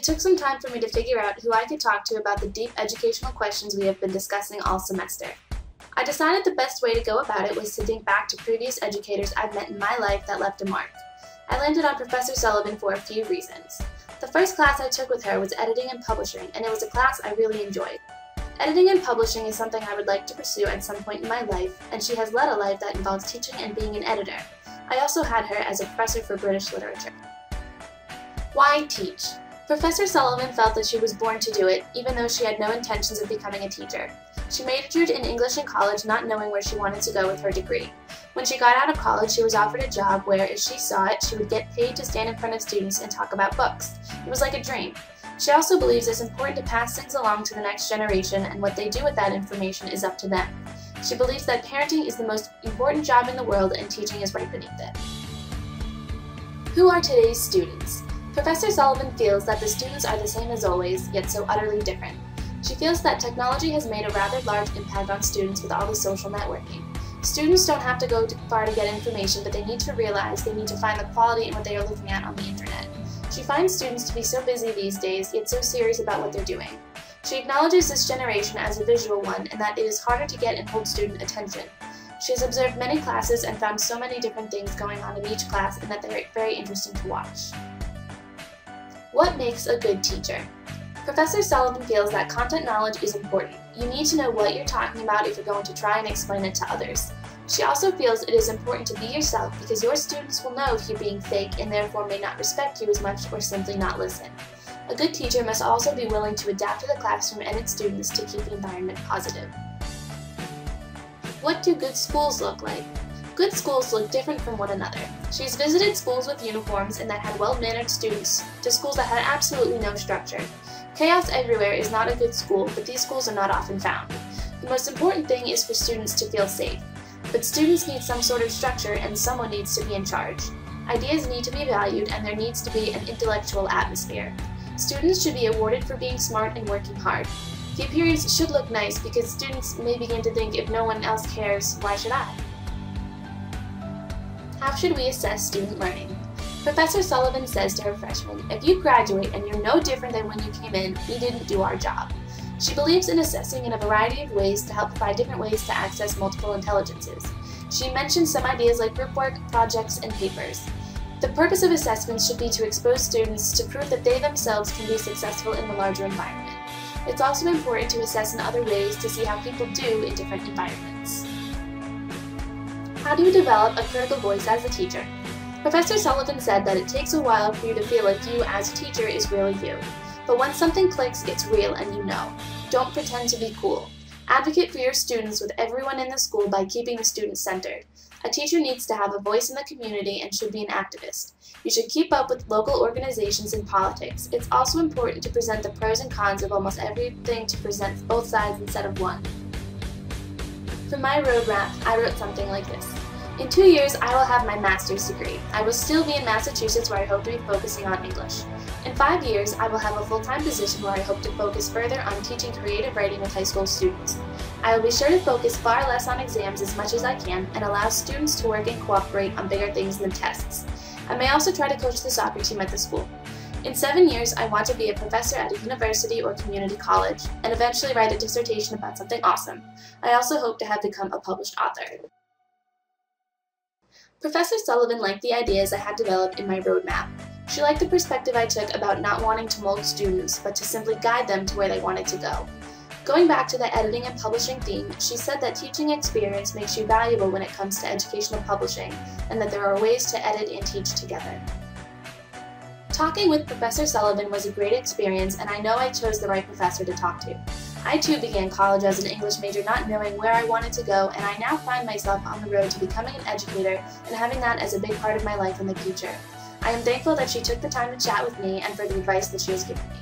took some time for me to figure out who I could talk to about the deep educational questions we have been discussing all semester. I decided the best way to go about it was to think back to previous educators I've met in my life that left a mark. I landed on Professor Sullivan for a few reasons. The first class I took with her was editing and publishing, and it was a class I really enjoyed. Editing and publishing is something I would like to pursue at some point in my life, and she has led a life that involves teaching and being an editor. I also had her as a professor for British literature. Why teach? Professor Sullivan felt that she was born to do it, even though she had no intentions of becoming a teacher. She majored in English in college, not knowing where she wanted to go with her degree. When she got out of college, she was offered a job where, if she saw it, she would get paid to stand in front of students and talk about books. It was like a dream. She also believes it's important to pass things along to the next generation, and what they do with that information is up to them. She believes that parenting is the most important job in the world and teaching is right beneath it. Who are today's students? Professor Sullivan feels that the students are the same as always, yet so utterly different. She feels that technology has made a rather large impact on students with all the social networking. Students don't have to go too far to get information, but they need to realize they need to find the quality in what they are looking at on the internet. She finds students to be so busy these days, yet so serious about what they're doing. She acknowledges this generation as a visual one and that it is harder to get and hold student attention. She has observed many classes and found so many different things going on in each class and that they're very interesting to watch. What makes a good teacher? Professor Sullivan feels that content knowledge is important. You need to know what you're talking about if you're going to try and explain it to others. She also feels it is important to be yourself because your students will know if you're being fake and therefore may not respect you as much or simply not listen. A good teacher must also be willing to adapt to the classroom and its students to keep the environment positive. What do good schools look like? Good schools look different from one another. She's visited schools with uniforms and that had well-mannered students to schools that had absolutely no structure. Chaos everywhere is not a good school, but these schools are not often found. The most important thing is for students to feel safe. But students need some sort of structure and someone needs to be in charge. Ideas need to be valued and there needs to be an intellectual atmosphere. Students should be awarded for being smart and working hard. The appearance should look nice because students may begin to think if no one else cares, why should I? How should we assess student learning? Professor Sullivan says to her freshmen, if you graduate and you're no different than when you came in, we didn't do our job. She believes in assessing in a variety of ways to help provide different ways to access multiple intelligences. She mentions some ideas like group work, projects, and papers. The purpose of assessments should be to expose students to prove that they themselves can be successful in the larger environment. It's also important to assess in other ways to see how people do in different environments. How do you develop a critical voice as a teacher? Professor Sullivan said that it takes a while for you to feel like you as a teacher is really you. But once something clicks, it's real and you know. Don't pretend to be cool. Advocate for your students with everyone in the school by keeping the students centered. A teacher needs to have a voice in the community and should be an activist. You should keep up with local organizations and politics. It's also important to present the pros and cons of almost everything to present both sides instead of one. For my roadmap, I wrote something like this. In 2 years, I will have my master's degree. I will still be in Massachusetts where I hope to be focusing on English. In 5 years, I will have a full-time position where I hope to focus further on teaching creative writing with high school students. I will be sure to focus far less on exams as much as I can and allow students to work and cooperate on bigger things than tests. I may also try to coach the soccer team at the school. In 7 years, I want to be a professor at a university or community college and eventually write a dissertation about something awesome. I also hope to have become a published author. Professor Sullivan liked the ideas I had developed in my roadmap. She liked the perspective I took about not wanting to mold students, but to simply guide them to where they wanted to go. Going back to the editing and publishing theme, she said that teaching experience makes you valuable when it comes to educational publishing, and that there are ways to edit and teach together. Talking with Professor Sullivan was a great experience, and I know I chose the right professor to talk to. I too began college as an English major not knowing where I wanted to go, and I now find myself on the road to becoming an educator and having that as a big part of my life in the future. I am thankful that she took the time to chat with me and for the advice that she has given me.